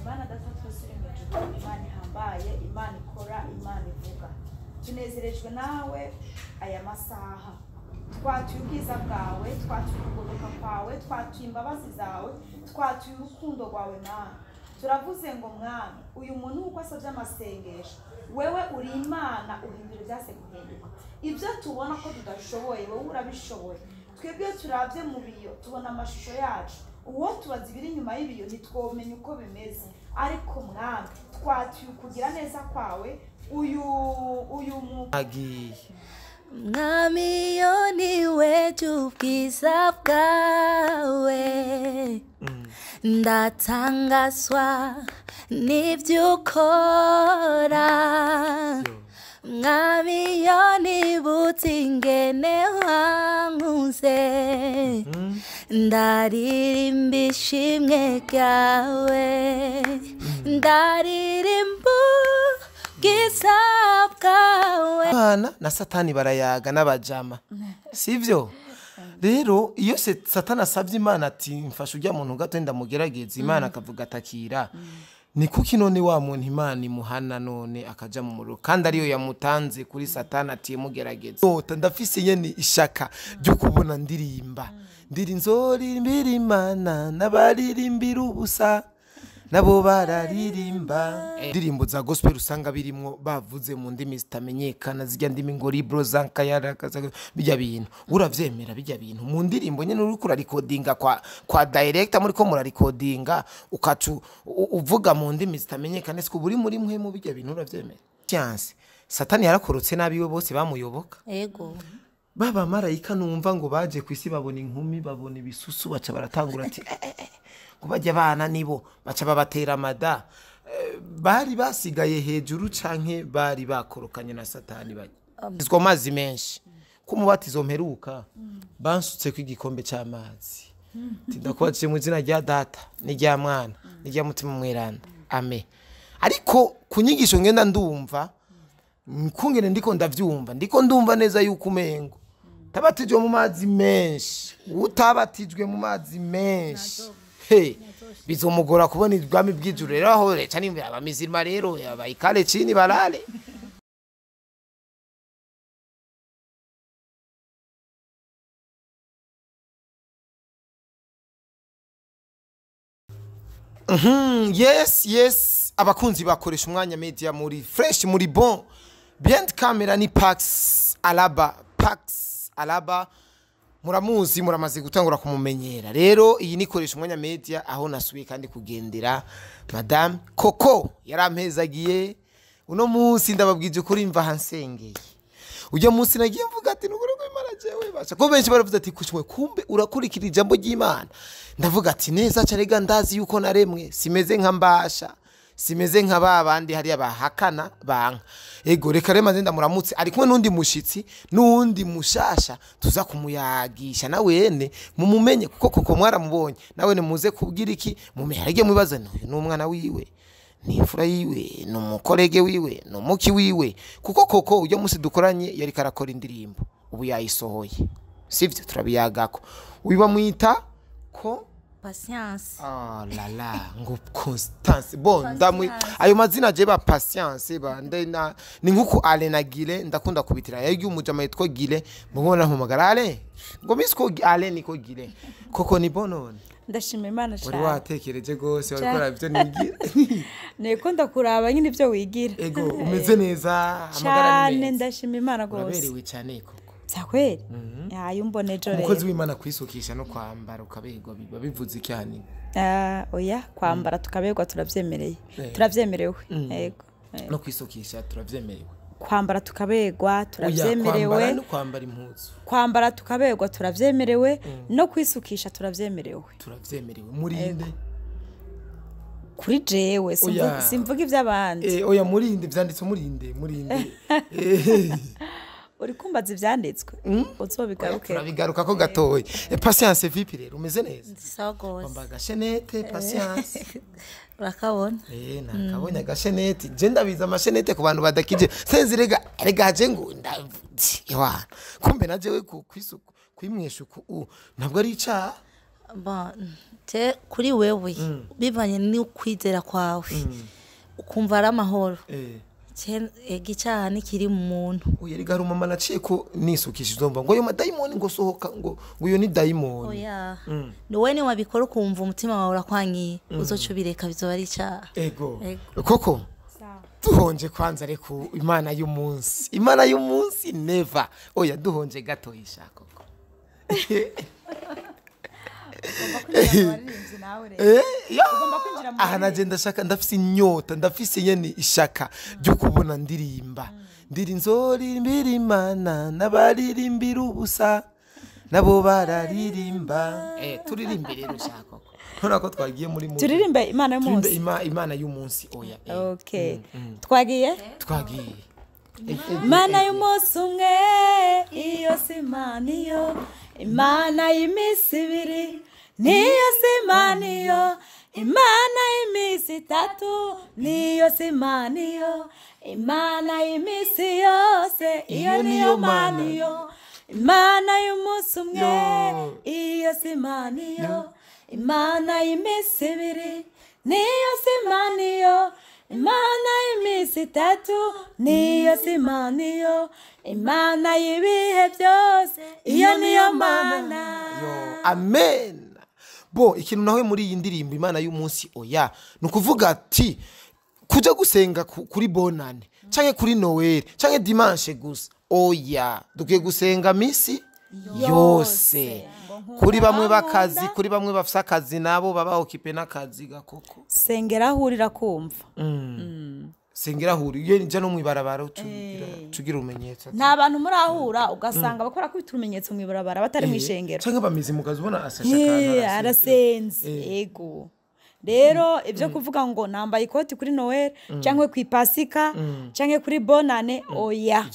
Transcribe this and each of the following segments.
Imana data twese uri mu ijuru, Imana ihambaye, Imana ikora, Imana ivuga. Tunezerejwe nawe aya masaha. Twatuye ubwiza bwawe, twatuye ukugoboka kwawe, twatuye imbabazi zawe, twatuye urukundo rwawe nawe. Turavuze ngo mwami, uyu muntu uko asabye amasengesho, wewe uri Imana uhindura byase guhinduka. Ibyo tubona ko tudashoboye, wowe urabishoboye. Twebwe turabye mu biyo, tubona amashusho yacu. Uwo tubaza ibiri inyuma y'ibiyo ntitwomenye uko bimeze. Ariko mwami, twatuye kugira neza kwawe, uyu agiye mwami yo niwe ubwiza bwawe ndatangazwa n'ibyo ukora mwami yo nibutse ingene wankunze ndaririmba ishimwe ryawe ndaririmba ubwiza bwawe. Imana na Satani barayaga n'abajama sivyo rero iyo Satani asabye Imana ati mfasha ujya muntu gato ndamugerageza Imana akavuga atakira ni kuki none wa muntu Imana imuhana none akaja mu muriro kandi ariyo yamutanze kuri Satani ati mugerageza ndafise yene ishaka ryo kubona ndirimba ndirinzorimbira Imana nabaririmbira ubusa nabo bararirimba indirimbo za gospel usanga birimo bavuze mu ndimi zitamenyekana zijya ndimi ngo libro zankayara bijya bintu uravyemera bijya bintu mu ndirimbo nyene uri kura recordinga kwa director muri ko mura recordinga ukacu uvuga mu ndimi zitamenyekana siko buri muri mwe mu bijya bintu uravyemera chance Satani yarakorotse nabiwe bose bamuyoboka yego baba marayika numva ngo baje kwisi babona inkumi babona ibisusu baca baratangura ati kubajya abana nibo baca babatera amada bari basigaye hejuru canke bari bakorokanye na Satani bagizwe amazi menshi kumubatizo mperuka bansutse ku igikombe cy'amazi tindakwatse mu zina rya data ni rya mwana ni rya mutima mweranda amen ariko kunyigisho ngenda ndumva kungene ndiko ndavyumva ndiko ndumva neza yuko umengo tabatijwe mu mazi menshi utabatijwe mu mazi menshi hey bizomugora kubona ibwami bw'ijuru rero aho reca nimbe abamizirima rero yabayikale chini balale yes abakunzi bakoresha umwanya media muri fresh muri bon bien camera ni Pax Alaba muramuzi muramaze gutangura kumumenyera rero iyi nikoresha umwanya media aho nasubiye kandi kugendera madame Coco yarampezagiye uno munsi ndababwije kuri mva hansengeye ujya munsi nagiye mvuga ati nuguru ko Imana jewe basha ko benshi baravuze ati kushwe kumbe urakurikira ijambo ry'Imana ndavuga ati neza carega ndazi yuko naremwe simeze nka mbasha simeze nka babandi hari abahakana banka ego reka rema nzenda muramutse ari kumwe nundi mushitsi nundi mushasha tuza kumuyagisha nawene mumumenye kuko koko mwaramubonye nawene muze kubwira iki mumeharege mubibaza n'umwana wiwe n'imfura yiwe n'umukorege wiwe n'umuki wiwe kuko koko ujya musi dukoranye yari karakora indirimbo ubu yayisohoye sivyo turabiyagako wiba mwita ko patience la ngo Constance bon ndamwe ayo mazina je ba patience ba ndena ni nkuko Alena Gile ndakunda kubitira yagiye umujama yitwa Gile mubona mpamagara ale ngo misko Alena ko Gile koko ni bonone ndashima Imana cyane wari watekereje gose wari kora byo nigira neko ndakuraba nyine ibyo wigira ego umeze neza amagara ni ndashima Imana gose uraberewe cyane koko sakweli yumboneje rero umukozi w'Imana kwisukisha no kwambara ukabegwa biba bivuze cyane oya kwambara tukabegwa turavyemerewe yego no kwisukisha turavyemerewe kwambara tukabegwa turavyemerewe no kwambara impuzu kwambara tukabegwa turavyemerewe no kwisukisha turavyemerewe murinde kuri jewe simvuga ivy'abandi oya murinde vyanditse murinde uri kumbaza ivyanditswe uzobigaruke turabigaruka ko gatoye patience vipi rero umeze neza sagose wambaga shenete patience urakabona nakabonye agashenete je ndabiza amashenete ku bantu badakije senzi rega je ngo yawana kumbe naje we kwisuku kwimweshuku ntabwo ari ica kuri wewe bivanye n'ukwizera kwawe ukumva ari amahoro icyaha nikiri mu muntu uyu rigara umama naciye ko nisukishije uzumva ngo ayo madayimoni ngo sohoka ngo uyu ni dayimoni oya ni wowe niwe wabikora ukumva umutima wawe urakwangiye uzoca ubireka bizoba ari icyaha ego koko duhonje kwanza ariko imana y'umunsi never oya duhonje gato yishaka koko aha nagenda shaka ndafise inyota ndafise nyene ishaka ryo kubona ndirimba nzorimbira imana n'abaririmbira ubusa nabo bararirimba turirimbe rero ushaka koko none ko twagiye muri turirimbe imana y'umunsi imana y'umunsi oya okay twagiye imana y'umunsi umwe iyo simaniyo imana y'imisi ibiri niyo simaniyo imana y'imisi itatu niyo simaniyo imana y'imisi yose iyo niyo maniyo imana y'umunsi umwe iyo simaniyo imana y'imisi ibiri niyo simaniyo imana y'imisi itatu niyo simaniyo imana y'ibihe byose iyo niyo mana amen bo ikintu nawe muri iyi ndirimbo imana y'umunsi oya nukuvuga ati kuja gusenga kuri bonane canke kuri Noel canke dimanche gusa oya dukwiye gusenga misi yose kuri bamwe bakazi kuri bamwe bafisa akazi nabo baba okipe n'akazi gakoko sengera hurira kumva sengera hurira iyo nija no mwibarabara tugira umenyetso nta bantu murahura ugasanga bakora kubita umenyetso mwibarabara batari mwishengero canke bamizi mukazibona asashakana arasenze ego rero ibyo kuvuga ngo nambaye ikoti kuri Noel canke ku ipasika canke kuri bonane oya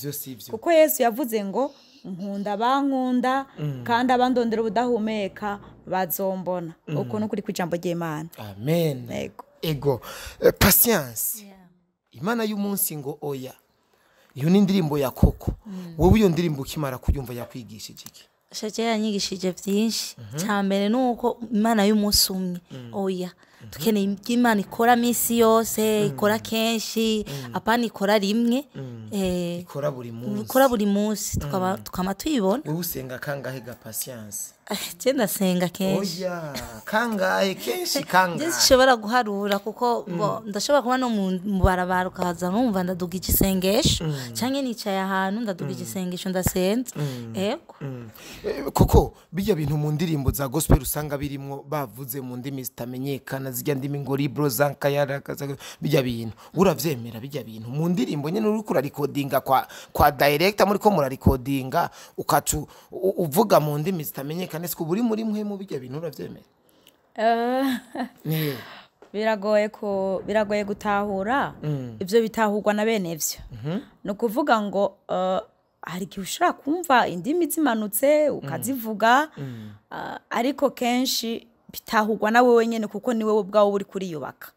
kuko Yesu yavuze ngo nkunda bankunda kandi abandondera ubudahumeka bazombona uko no kuri kwijambo ry'Imana amen ego patience imana y'umunsi ngo oya iyo ni indirimbo ya koko wowe iyo ndirimbo ukimara kuyumva yakwigishije iki shaje yanyigishije byinshi cyambere nuko imana y'umunsi umwe oya tukeneye imana ikora misi yose ikora kenshi apana ikora rimwe ikora buri munsi tukama tuyibona wowe usenga kangahe ga patience cyenda senga kenshi oya kangahe kenshi kangahe ndashobora guharura kuko ndashobora kuba no mu barabara ukaza numva ndaduga igisengesho canke nicaye ahantu ndaduga igisengesho ndasenza yego koko bijya bintu mu ndirimbo za gospel usanga birimo bavuze mu ndimi zitamenyekana zijya ndimi ngo libro zankayara bijya bintu uravyemera bijya bintu mu ndirimbo nyene uri kura recordinga kwa director muri ko mura recordinga ukacu uvuga mu ndimi zitamenyekana siko buri muri mwe mu bijya bintu uravyemera biragoye gutahura ibyo bitahurwa na bene byo no kuvuga ngo hari igihe ushobora kumva indimi zimanutse ukazivuga ariko kenshi bitahurwa na wewe nyene kuko ni wewe ubwawe uri kuriyubaka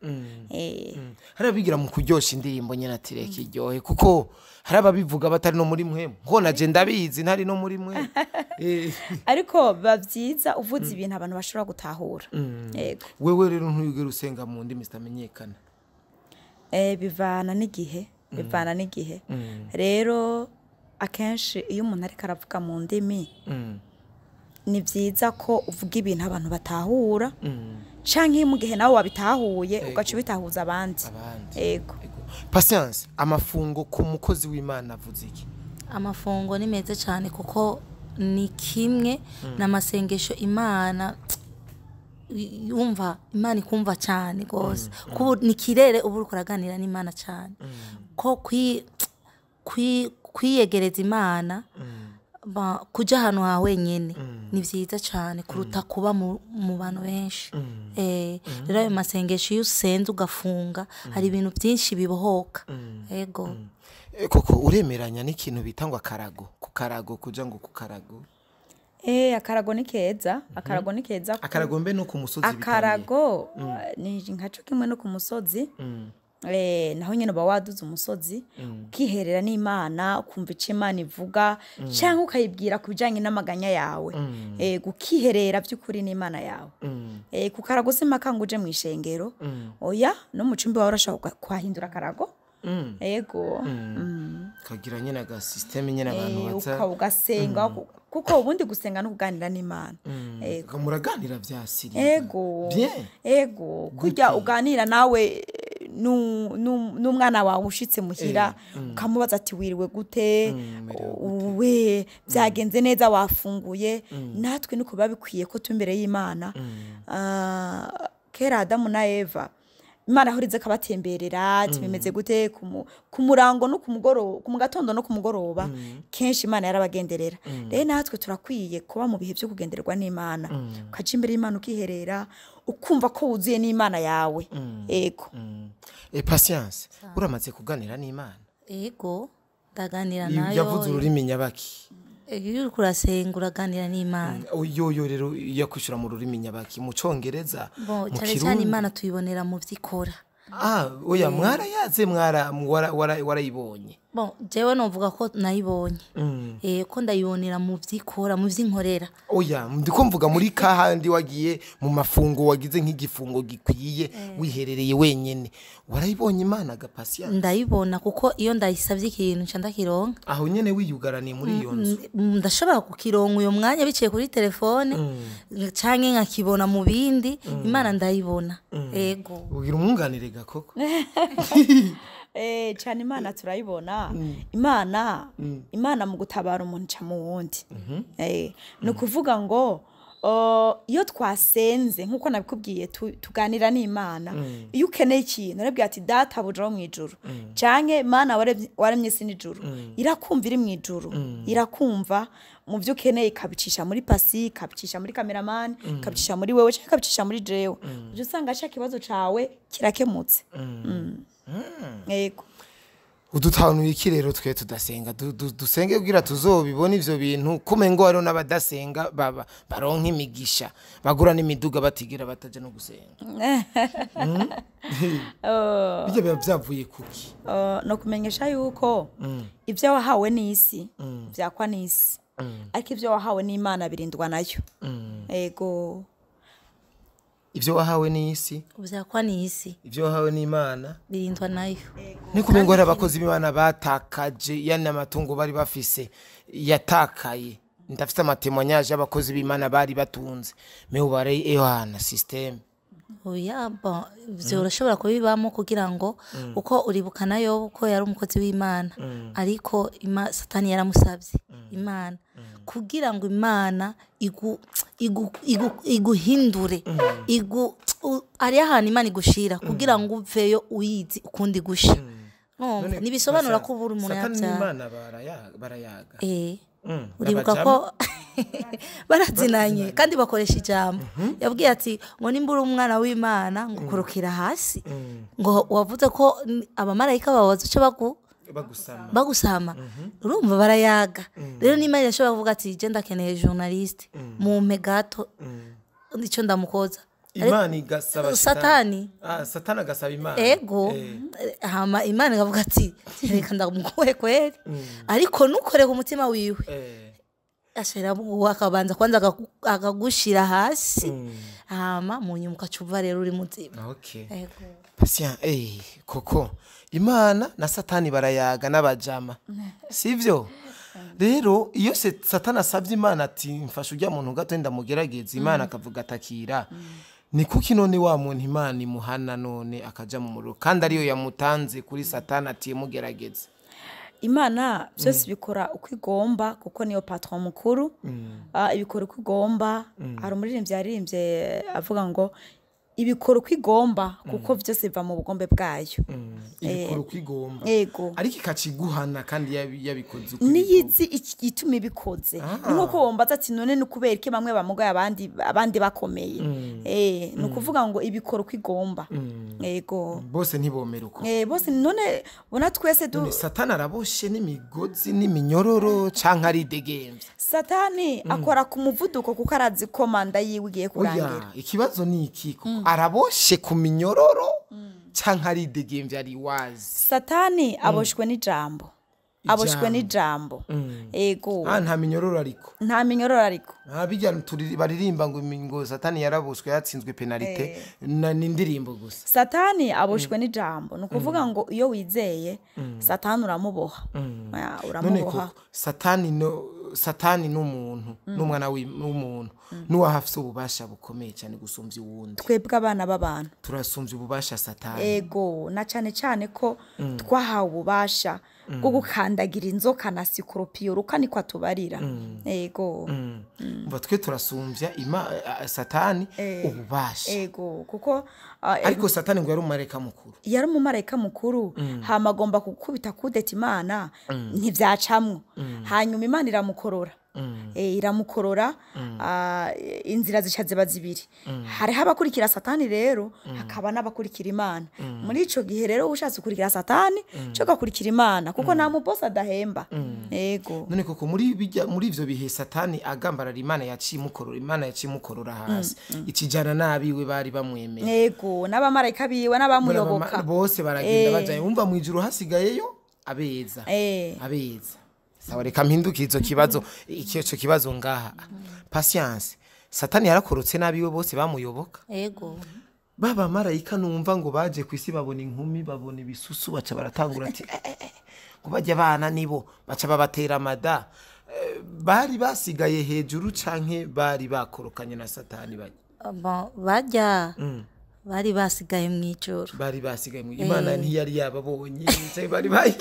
hari abigira mu kuryosha indirimbo nyene atireka iryohe kuko hari ababivuga batari no muri mwe nkona je ndabizi ntari no muri mwe ariko bavyiza uvuze ibintu abantu bashobora gutahura yego wewe rero ntuyugera usenga mu ndimi zitamenyekana bivana n'igihe rero akenshi iyo umuntu ariko aravuga mu ndimi ni byiza ko uvuga ibintu abantu batahura canke mu gihe nawe wabitahuye ugaca ubitahuza abandi yego patience amafungo ku mukozi w'Imana avuze iki amafungo ni meze cyane kuko ni kimwe n'amasengesho Imana yumva Imana ikumva cyane gose kuko ni kirere ubu uri kuraganira n'Imana cyane ko kwiyegereza Imana kuja hano ha wenyene ni vyiza cyane kuruta kuba mu bantu benshi rero ayo masengesho iyo usenze ugafunga hari ibintu byinshi bibohoka yego koko uremeranya n'ikintu bitangwa karago kuja ngo ku karago akarago ni keza akarago mbe no ku musozi akarago ni nkaco kimwe no ku musozi naho nyine uba waduze umusozi ukiherera n'Imana ukumva icyo Imana ivuga cyangwa ukayibwira ku bijyanye n'amaganya yawe ukiherera by'ukuri n'Imana yawe ku karago simpaka ngo uje mu ishengero oya no mu cyumba wawe urashobora kuhahindura akarago ego kagira nyine aga system nyine abantu batsa ugasenga kuko ubundi gusenga no kuganira n'Imana muraganira bya siri ego kujya uganira nawe n'umwana wawe ushitse muhira ukamubaza ati wiriwe gute we byagenze neza wafunguye natwe niko babikwiye ko tumbere y'Imana kera Adamu na Eva Imana ahurize kabatemberera bimeze gute ku murango no ku mugoroba ku mugatondo no ku mugoroba kenshi Imana yarabagenderera rero natwe turakwiye kuba mu bihe byo kugenderwa n'Imana ukaja imbere y'Imana ukiherera ukumva ko wuzuye n'Imana yawe ego patience uramaze kuganira n'Imana ego ndaganira nayo yavuze ururimi nyabaki iyo kurasenga uraganira n'Imana yo rero yakwishura mu rurimi nyabaki mu Congereza mu Kirundi Imana tuyibonera mu vyikora oya mwarayaze warayibonye jewe novuga ko nayibonye ko ndayibonera mu vyikora mu vyinkorera oya ndiko mvuga muri kahandi wagiye mu mafungo wagize nk'igifungo gikwiye wiherereye wenyene warayibonye Imana ga Patience ndayibona kuko iyo ndayisavye ikintu nca ndakironka aho nyene wiyugaraniye muri iyo nzu ndashobora kukironka uyo mwanya biciye kuri telefone canke nkakibona mu bindi Imana ndayibona ego ugira umwunganire gakoko cyane Imana turayibona Imana mu gutabara umuntu ca mu wundi no kuvuga ngo iyo twasenze nkuko nabikubwiye tuganira n'Imana iyo ukeneye ikintu arabwira ati data bujaho mu ijuru canke Imana waremye isi n'ijuru irakumva iri mu ijuru irakumva mu byo ukeneye kabicisha muri pasi kabicisha muri cameraman kabicisha muri wewe canke kabicisha muri jewe uje usanga acha kibazo cawe kirakemutse ego udutanuye iki rero twe tudasenga dusenge kugira tuzobibona ivyo bintu kumengo hariho n'abadasenga baronka imigisha bagura n'imiduga batigira bataje no gusenga bijya biba byavuye kuki no kumenyesha yuko ivyo wahawe n'isi vyakwa n'isi ariko ivyo wahawe n'Imana birindwa nayo ego ivyo wahawe n'isi uvyakwa n'isi ivyo wahawe n'Imana birindwa nayo nikumengo hari abakozi b'Imana batakaje yana matungo bari bafise yatakaye ndafite amatemonyage y'abakozi b'Imana bari batunze me ubare Yohana system oya vyo urashobora kubibamo kugira ngo uko uribukana yo uko yari umukozi w'Imana ariko Satani yaramusavye Imana kugira ngo Imana iguhindure ari ahantu Imana igushira kugira ngo uveyo uyizi ukundi gusha nibisobanura ko buri umuntu Satani n'Imana barayaga uribuka ko barazinanye kandi bakoresha ijambo yabwiye ati ngo nimbura umwana w'Imana ngo kurukira hasi ngo wavuze ko abamarayika bawaza cyo bagusama urumva barayaga rero n'Imana yashobora kuvuga ati je ndakeneye journaliste mu megato ndico ndamukoza Imana igasaba Satani Satani agasaba Imana ego hama Imana ikavuga ati reka ndamukohe kweri ariko nukore ku mutima wiwe ashira buwa akabanza kwanza akagushira hasi hama munyuma ukacuva rero uri mutima ego Patient koko Imana na Satani barayaga n'abajama sivyo rero iyo Satani asabye Imana ati mfasha ujya muntu gato ndamugerageza Imana akavuga atakira ni kuki none wa muntu Imana imuhana none akaja mu muriro kandi ariyo yamutanze kuri Satani ati mugerageza Imana byose bikora uko igomba kuko niyo patron mukuru ibikora uko igomba hari umuririmbyi yaririmbye avuga ngo ibikora uko igomba kuko byose biva mu bugombe bwayo ibikora uko igomba ariko ikaciguhana kandi yabikoze uko niyizi ituma ibikoze nuko wombaza ati none nukubera iki bamwe bamugaye abandi bakomeye nukuvuga ngo ibikora uko igomba yego bose ntibomera uko bose none bona twese Satani araboshe n'imigozi n'iminyororo canka ari degemvye Satani akora ku muvuduko kuko arazi komanda yiwe igiye kurangira ikibazo ni iki araboshe ku minyororo canke aridegembya ari wazi satani aboshwe n'ijambo aboshwe n'ijambo ego nta minyororo ariko nta minyororo ariko bijya baririmba ngo satani yarabushwe yatsinzwe penalite n'indirimbo gusa satani aboshwe n'ijambo ni ukuvuga ngo iyo wizeye satani uramuboha uramuboha satani n'umuntu n'umwana w'umuntu n'uwahafise ububasha bukomeye cyane gusumbya uwundi twebwe abana b'abantu turasumbya ububasha satani ego na cyane cyane ko twahawe ububasha bwo gukandagira inzoka na sikoropiyo rukanikwa tubarira ego mva twe turasumbya satani ububasha ego kuko ariko satani ngo yari umumarayika mukuru yari umumarayika mukuru hama agomba gukubita kudeta imana ntibyacamwo hanyuma imana iramukorora iramukorora inzira zica ziba zibiri hariho abakurikira satani rero hakaba n'abakurikira imana muri ico gihe rero ushatse gukurikira satani cyo gakurikira imana kuko nta mubosi adahemba yego none koko muri ivyo bihe satani agambarara imana yaciye mukorora hasi ikijana nabiwe bari bamwemeye yego n'abamarayika biwe n'abamuyoboka bose baragenda bajaye wumva mu ijuru hasigayeyo abeza sawa reka mpinduke ico kibazo ngaha patience satani yarakorotse nabiwe bose bamuyoboka ego baba marayika numva ngo baje kwisi babona inkumi babona ibisusu baca baratangura ati ngo bajya abana nibo baca babatera amada bari basigaye hejuru canke bari bakorokanye na satani bajya bari basigaye mw'ijoro imana ntiyari yababonye bari baye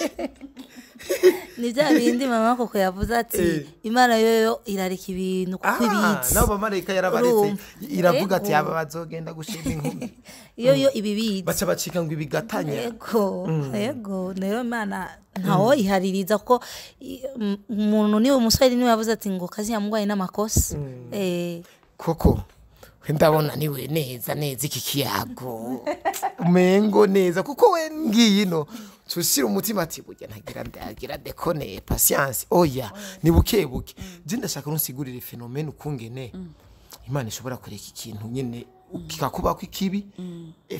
ni bya bindi mama koko yavuze ati imana yoyo irareka ibintu kuko ibizi nabo bamarayika yarabaretse iravuga ati aba bazogenda gushima inkumi iyo ibibizi baca bacika ngo ibigatanya yego rero imana ntawo ihaririza ko umuntu niwe umusore niwe yavuze ati ngo kazi yamugwaye n'amakosa koko ndabona niwe neza iki kiyago umengo neza kuko we ngiyino tushira umutima ati burya ntagira dekone patience oya ni bukebuke je ndashaka nsigurire fenomene ukungene imana ishobora kureka ikintu nyene kikakuba ko ikibi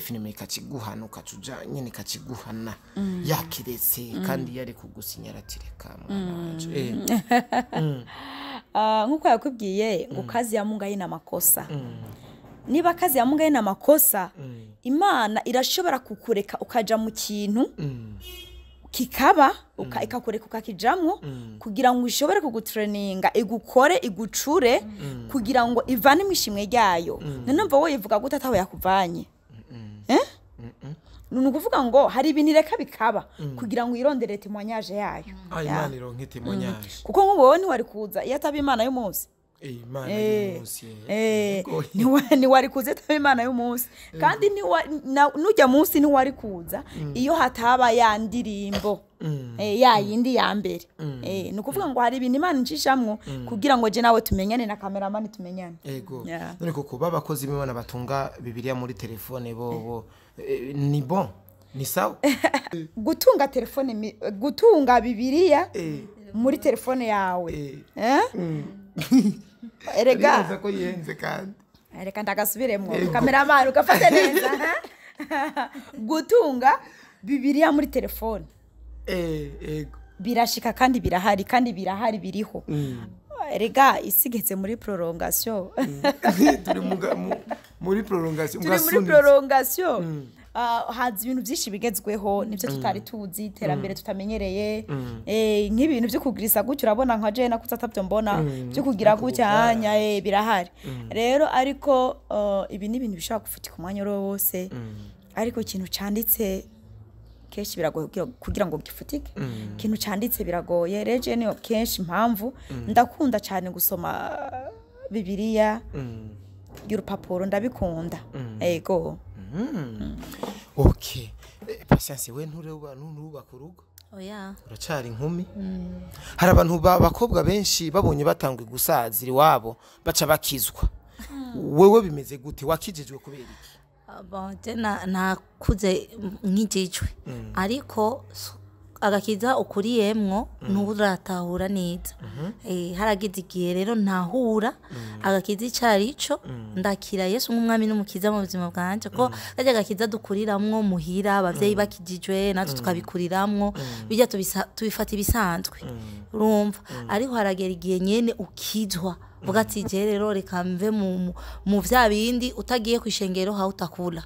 fenomene kaciguhana ukacuja nyene kaciguhana yakiretse kandi yari kugusinyara tireka nkuko yakubwiye ngo kazi yamungaye n'amakosa niba kazi yamungaye n'amakosa imana irashobora kukureka ukaja mu kintu kikaba ikakureka ukakijamwo kugira ngo ishobore kugutraininga igukore igucure kugira ngo ivane imishimwe ryayo nanumva wowe ivuga gute ataho yakuvanye ni ukuvuga ngo hari ibintu ireka bikaba kugira ngo irondere témoignage yayo imana ironke témoignage kuko nk'ubu wowe ntiwari kuza iyo ataba imana y'umunsi ntiwari kuza ataba imana y'umunsi kandi nujya munsi ntiwari kuza iyo hataba ya ndirimbo ya yindi ya mbere ni ukuvuga ngo hari ibintu imana incishamwo kugira ngo je nawe tumenyane na kameramani tumenyane none koko babakozi b'imana batunga bibiliya muri telefone bobo ni bon ni sawa gutunga telefone gutunga bibiliya muri telefone yawe erega ko yenze kandi reka ndagasubiremo kameramani ugafate neza gutunga bibiliya muri telefone birashika kandi birahari biriho erega isigeze muri prolongation turi muri prolongation hazi ibintu byinshi bigezweho nivyo tutari tuzi iterambere tutamenyereye nk'ibintu byo kugirisa gutyo urabona nka je nakutse atabyo mbona byo kugira gutya hanya birahari rero ariko ibi ni ibintu bishaka gufutika umwanya wose ariko ikintu canditse kenshi biragoye kugira ngo gifutike ikintu canditse biragoye reje niyo kenshi impamvu ndakunda cyane gusoma bibiliya y'urupapuro ndabikunda yego okay patience we nturubaka urugo oya uracari inkumi hari abantu bakobwa benshi babonye batangwe gusazira iwabo baca bakizwa wewe bimeze gute wakijijwe kubera iki nakuze nk'igicwe ariko agakiza ukuriyemwo nturatahura neza haragize igihe rero ntahura agakiza icarico ndakira Yesu nk'umwami n'umukiza mu buzima bwanje ko kajya agakiza dukuriramwo muhira abavyeyi bakijijwe natwe tukabikuriramwo bijya tubifata ibisanzwe urumva ariko haragera igihe nyene ukizwa vuga ati je rero reka mve mu vya bindi utagiye kwishengero ha utakula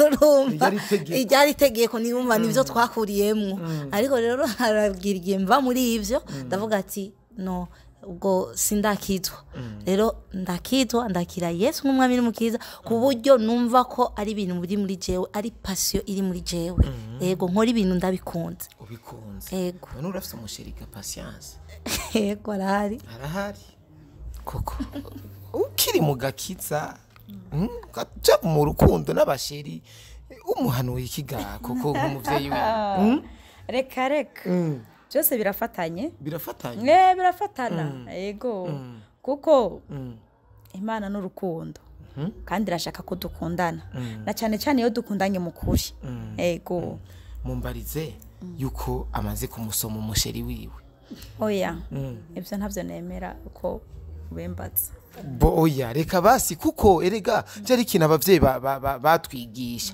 urumva iryari tegeko niumva nivyo twakuriyemwo ariko rero haragira igihe mva muri ivyo ndavuga ati no ubwo sindakizwa rero ndakira Yesu nk'umwami n'umukiza ku buryo numva ko ari ibintu biri muri jewe ari passion iri muri jewe yego nkora ibintu ndabikunze ubikunze yego none urafite umushirika patience yego arahari koko ukiri mu gakiza gaca mu rukundo n'abasheri umuhanuye ikiga koko nk'umuvyeyi we reka byose birafatanye birafatana yego kuko Imana n'urukundo kandi irashaka ko dukundana na cyane cyane iyo dukundanye mu kuri yego mumbarize yuko amaze kumusoma umusheri wiwe oya ibyo ntabyo nemera uko bembatse oya reka basi kuko erega cyari ikintu abavyeyi batwigisha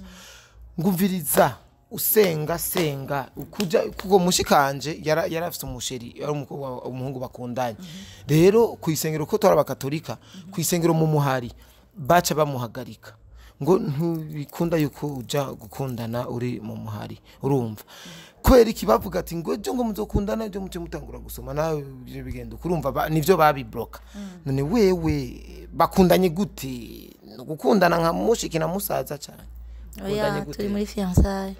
ngumviriza usenga ukuja kugo mushikanje yarafite umusheri yari umuhungu bakundanye rero kwisengero ko tora abakatolika kwisengero mu muhari baca bamuhagarika ngo ntubikunda yuko uja gukundana uri mu muhari urumva kwera ikibavuga ati ngo ejo ngo muzokundana ejo muce mutangura gusoma nawe byo bigenda kurumva nivyo babibloka none wewe bakundanye gute gukundana nka mushiki na musaza cyane oya turi muri fiançailles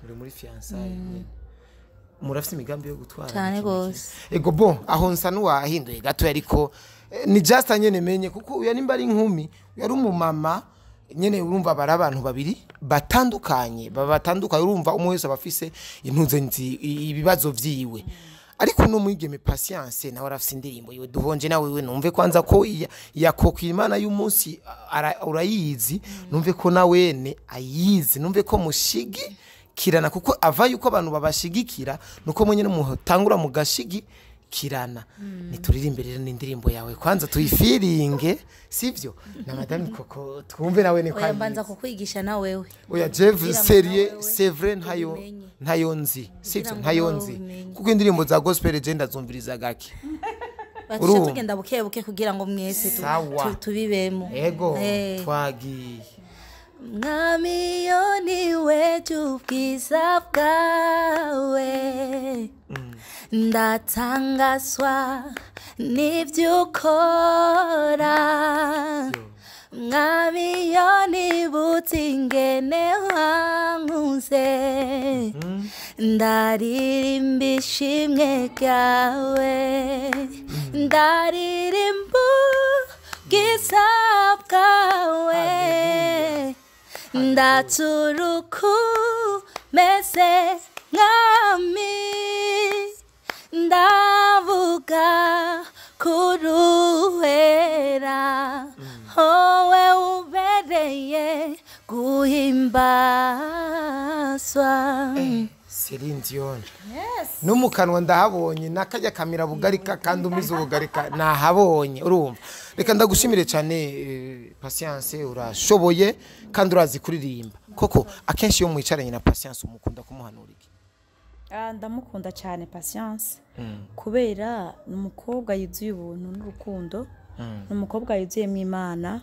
murafite imigambi yo gutwara cyane gose ego bon aho nsa nuwahinduye gato ariko ni just nyene menye kuko uya nimba ari inkumi yari umumama nyene urumva bara abantu babiri batandukanye urumva umwe wese abafise intuze nzi ibibazo vyiwe ariko no mwigeme patience nawe arafise indirimbo yiwe duhonje nawe we numve kwanza ko yakokira Imana y'umunsi urayizi numve ko nawene ayizi numve ko mushigi kirana kuko ava yuko abantu babashigikira nuko mwenye muhotangura mugashigi kirana nituririmbe rero n'indirimbo yawe kwanza tuyifiringe sivyo na madame Koko twumve nawe ne kwa mbanza kukwigisha na wewe oya Jeff serie c'est vrai ntayo nzi sivyo ntayo nzi kuko indirimbo za gospel agenda zumviriza gake batisha tugenda buke kugira ngo mwese tubibemo ego twagiye mwami yo niwe ubwiza bwawe ndatangazwa n'ibyo ukora mwami yo nibutse ingene wankuze ndaririmba ishimwe ryawe ndaririmba ubwiza bwawe ndaturuku mese mwami ndavuga kuruhera howe ubereye guhimbazwa Celine Dion no mu kanwa ndahabonye nakajya kamera bugarika kandi umize ubugarika nahabonye urumva reka ndagushimire cyane patience urashoboye kandi urazi kuririmba koko akenshi yo mwicaranye na patience umukunda kumuhanura iki ndamukunda cyane patience kubera numukobwa yuzuye ubuntu n'urukundo numukobwa yuzuye mu Imana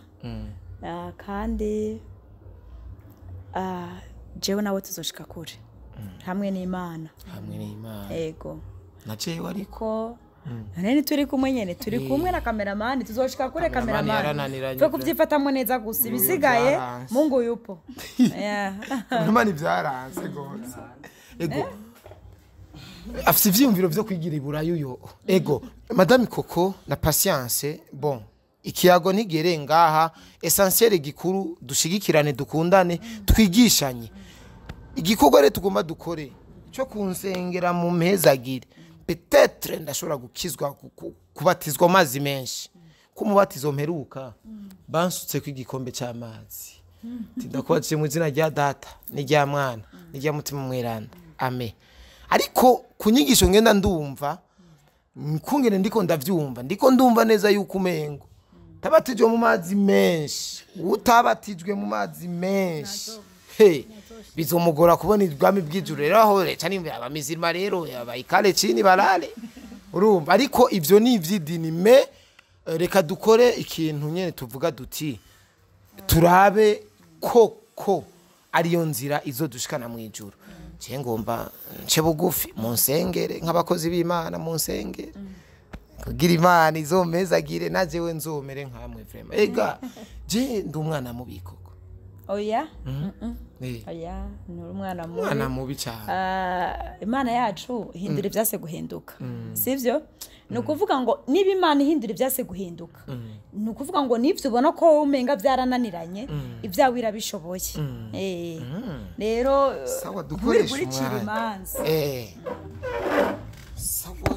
kandi jewe nawe tuzoshika kure hamwe n'Imana yego naceyo ariko nene turi kumwe nyene turi kumwe na cameraman tuzoshika kure cameraman twe kuvyifatamwe neza gusa ibisigaye Mungu yupo Imana ibyaranze gose ego afite ivyumviro vyo kwigira iburayo yo ego madame Koko na patience bon ikiyago ntigere ngaha essentiel gikuru dushigikirane dukundane twigishanye igikorwa rero tugomba dukore cyo kunsengera mu mpezagire peut-être ndashobora gukizwa kubatizwa amazi menshi kumubatizo mperuka bansutse ku igikombe cy'amazi tindakwatse mu izina rya data n'irya mwana n'irya mutima mweranda ame ariko ku nyigisho ngenda ndumva kungene ndiko ndumva neza yuko umengo tabatijwe mu mazi menshi utabatijwe mu mazi menshi bizomugora kubona ibwami bw'ijuru rero aho leta nimba abamizirima rero abayikale chini balale urumva ariko ivyo ni ivy'idini me reka dukore ikintu nyene tuvuga duti turabe koko ariyo nzira izodushikana mu ijuru je ngomba nce bugufi mu nsengere nk'abakozi b'Imana mu nsengere kugira Imana izomezagire najewe nzomere nkamwe vrema ega je ndi umwana mubi koko oya oya ni umwana mubi cyane Imana yacu hindura ivyase guhinduka sivyo nukuvuga ngo niba Imana ihindura ivyase guhinduka nukuvuga ngo nivyo ubona ko umenga byarananiranye ibyawe irabishoboye rero sawa dukoresha imanza sawa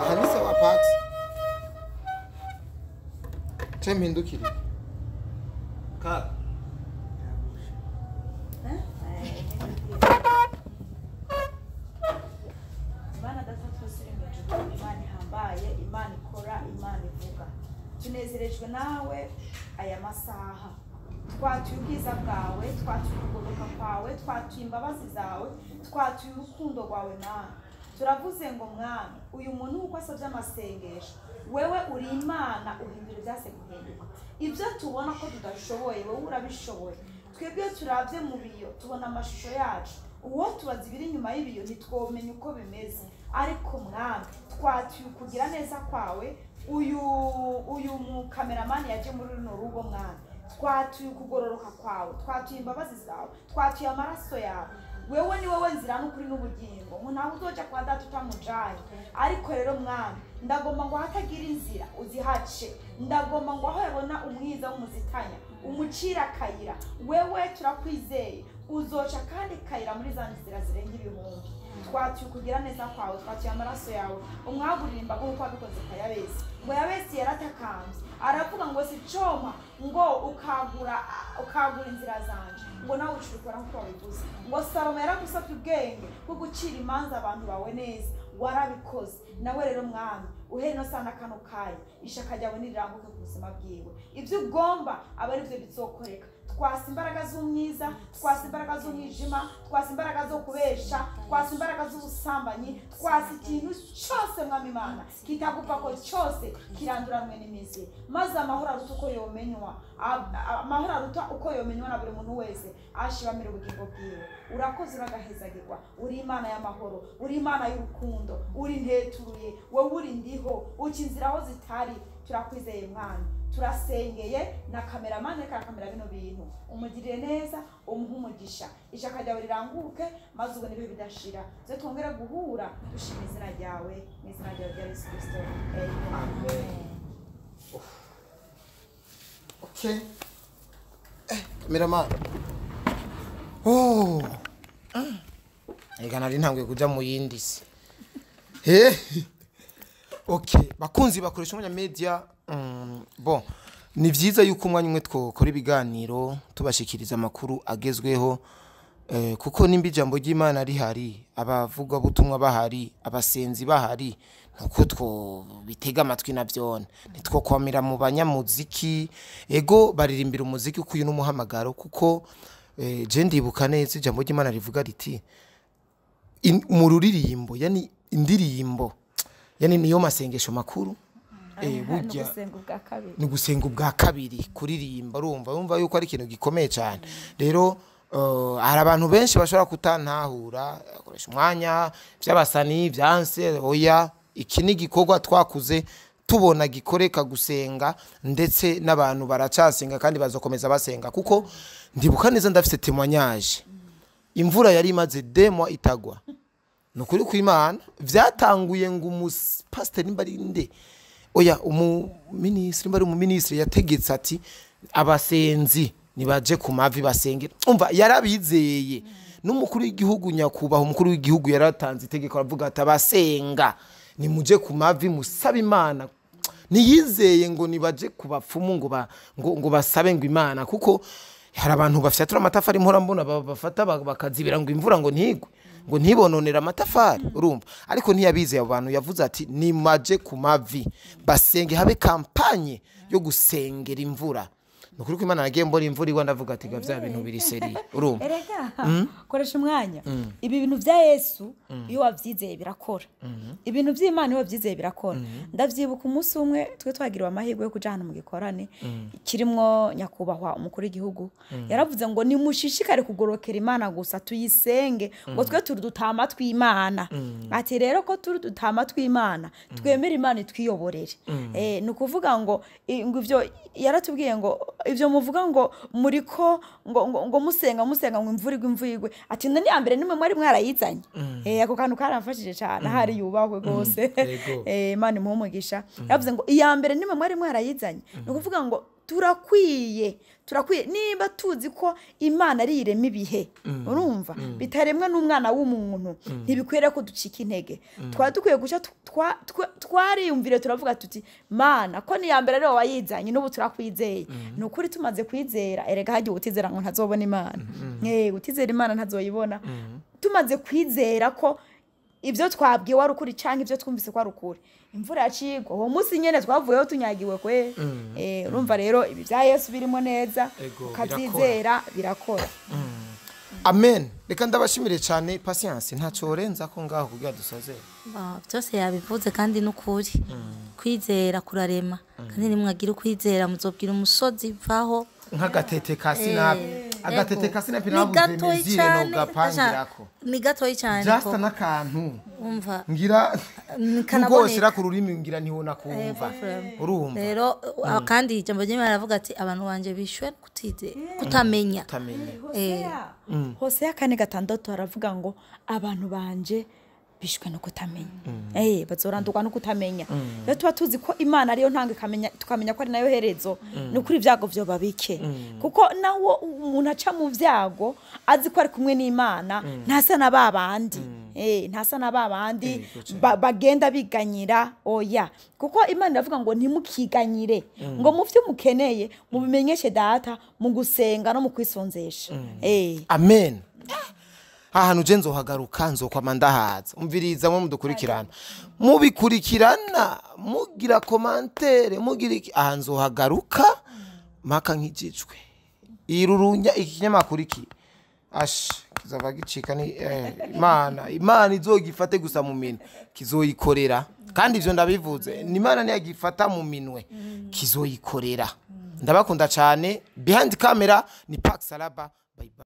aha ni sawa pati mpindukire ka Imana datatwose Imana ihambaye Imana ikora Imana ivuga tunezerejwe nawe aya masaha twatuye ubwiza bwawe twatuye ukugoboka kwawe twatuye imbabazi zawe twatuye urukundo rwawe nawe turavuze ngo mwami uyu muntu uko asabye amasengesho wewe uri Imana uhindura ibyase guhinduka ibyo tubona ko tudashoboye wowe urabishoboye twebwe turavye mu biyo tubona amashusho yacu uwo tubaza ibiri inyuma y'ibiyo ntitwomenye uko bimeze ariko mwami twatuye kugira neza kwawe uyu mu kameramani yaje muri runo rugo mwami twatuye kugororoka kwawe twatuye imbabazi zawe twatuye amaraso yawe wewe ni wowe nzira n'ukuri n'ubugingo ntawe uzoja kwa data utamujaye ariko rero mwami ndagomba ngo hatagira inzira uzihace ndagomba ngo aho yabona umwiza w'umuzitanya umucira akayira wewe turakwizeye uzoca kandi kayira muri za nzira zirenga ibihumbi twatuye kugira neza kwawe twatuye amaraso yawe umwagurira imbago nk'uko wabikoze kayabesi ngo yabesi yaratakambye aravuga ngo si coma ngo ukagura inzira zanje ngo nawe ucurukora nk'uko wabivuze ngo Salomo yaragusabye ubwenge bwo gucira imanza abantu bawe neza warabikoze nawe rero mwami uhere no sana kano kaya ishaka ryawe niriranguke ku buzima bwiwe ibyo ugomba aba ari byo bizokoreka twasa imbaraga z'umwiza twasa imbaraga z'umwijima twasa imbaraga zo kubesha twasa imbaraga z'ubusambanyi twasa ikintu cyose mwami Imana kitagupfa ko cyose kiranduranwe n'imizi maze amahoro aruta uko yomenywa amahoro aruta uko yomenywa na buri muntu wese ashibamira ubugingo bwiwe urakoze uragahezagirwa uri Imana y'amahoro uri Imana y'urukundo uri nteturuye wowe uri ndiho ukinzira aho zitari turakwizeye mwami turasengeye na kameramani kamera bino bintu umugirire neza umuha umugisha ishaka ryawe riranguke maze ubone ibihe bidashira zo twongera guhura dushima izina ryawe mu izina ryawe rya Yesu Kristo amen. Okay kameramani ega nari ntanguye kuja mu yindi si okay bakunzi bakoresha umwanya media bon ni vyiza yuko umwanya umwe twokora ibiganiro tubashikiriza amakuru agezweho kuko nimba ijambo ry'Imana rihari abavuga butumwa bahari abasenzi bahari nuko two bitega amatwi navyone nitwo kwamira mu banyamuziki ego baririmbira umuziki uko uyu n'umuhamagaro kuko je ndibuka neza ijambo ry'Imana rivuga riti mu ruririmbo yani indirimbo yani niyo masengesho makuru burya ni gusenga ubwa kabiri kuririmba urumva yuko ari ikintu gikomeye cyane rero hari abantu benshi bashobora kutantahura akoresha umwanya by'abasani byanse oya iki ni gikorwa twakuze tubona gikoreka gusenga ndetse n'abantu baracasenga kandi bazokomeza basenga kuko ndibuka neza ndafite témoignage imvura yari imaze 2 mois itagwa nukuri ku Imana vyatanguye ngo pastor nimbarinde oya umuministri mbari umuministri yategetse ati abasenzi nibaje ku mavi basengera umva yarabizeye n'umukuru w'igihugu nyakubaho umukuru w'igihugu yaratanze itegeko aravuga ati abasenga ni muje ku mavi musaba Imana niyizeye ngo nibaje kubapfumu ngo basabe ngo Imana kuko hari abantu bafyatura amatafari mpora mbona bafata bakazibira ngo imvura ngo ntigwe ngo ntibononera amatafari urumva ariko ntiyabizeye abo bantu yavuze ati nimaje ku mavi basenge habe kampanye yo gusengera imvura nukuri ko Imana nagiye mbona imvura igwa ndavuga ati ga vya bintu biri seri urumva erega koresha umwanya ibi bintu vya Yesu iyo wavyizeye birakora ibintu vy'Imana iyo wavyizeye birakora ndavyibuka umunsi umwe twe twagiriwe amahirwe yo kuja hano mu gikorane kirimwo nyakubahwa umukuru w'igihugu yaravuze ngo nimushishikare kugorokera Imana gusa tuyisenge ngo twe turi dutama tw'Imana ati rero ko turi dutama tw'Imana twemera Imana itwiyoborere nukuvuga ngo ivyo yaratubwiye ngo ivyo muvuga ngo muriko ngo musenga ngo imvurigwe ati nani ambere nimwe mwari mwarayizanye ako kantu karamfashije cyane hari yubahwe gose Imana imuhumugisha yavuze ngo iyambere nimwe mwari mwarayizanye nukuvuga ngo turakwiye niba tuzi ko Imana ari irema ibihe urumva bitaremwe n'umwana w'umuntu ntibikwere ko ducika intege dukwiye guca twariyumvire turavuga tuti Mana ko ni yambere rero wayizanye n'ubu turakwizeye nukuri tumaze kwizera erega hagiye utizera ngo ntazobona Imana utizera Imana ntazoyibona tumaze kwizera ko ivyo twabwiye wari ukuri canke ivyo twumvise ko ari ukuri imvura yacigwa uwo munsi nyene twavuyeho tunyagiwe kwe urumva rero ibi vya Yesu birimo neza ukavyizera birakora amen reka ndabashimire cyane patience ntaco renza ko ngaho kugira dusoze byose yabivuze kandi n'ukuri kwizera kurarema kandi nimwagira ukwizera muzobwira umusozi vaho nk'agatete kasi nabi agatete kasi nabi nabuze mezire no gapangirako ni gatoyi cyane just nakantu umva ngira kanabonera ku rurimi ngira ntibona kumva urumva rero kandi ijambo ry'Imana aravuga ati abantu banje bishwe kutamenya Hosea 4:6 aravuga ngo abantu banje bishwe no kutamenya bazorandurwa no kutamenya rero tuba tuzi ko Imana ariyo ntanga tukamenya ko ari nayo herezo no kuri ibyago byo babike kuko nawo umuntu aca mu byago azi ko ari kumwe n'Imana ntasa na babandi ntasa na babandi bagenda biganyira oya kuko Imana iravuga ngo ntimukiganyire ngo mu byo mukeneye mu bimenyeshe data mu gusenga no mu kwisonzesha amen ahantu je nzohagaruka nzokwama ndahaza umviriza mu mudukurikirana mubikurikirana mugira commentaire mugira aha nzohagaruka maka nkijijwe irurunya ikinyamakuru iki kizava gicika ni Imana izogifate gusa mu minwe kizoyikorera kandi ivyo ndabivuze ni Imana ntiyagifata mu minwe kizoyikorera ndabakunda cyane behind camera ni Pax Salaba bye bye.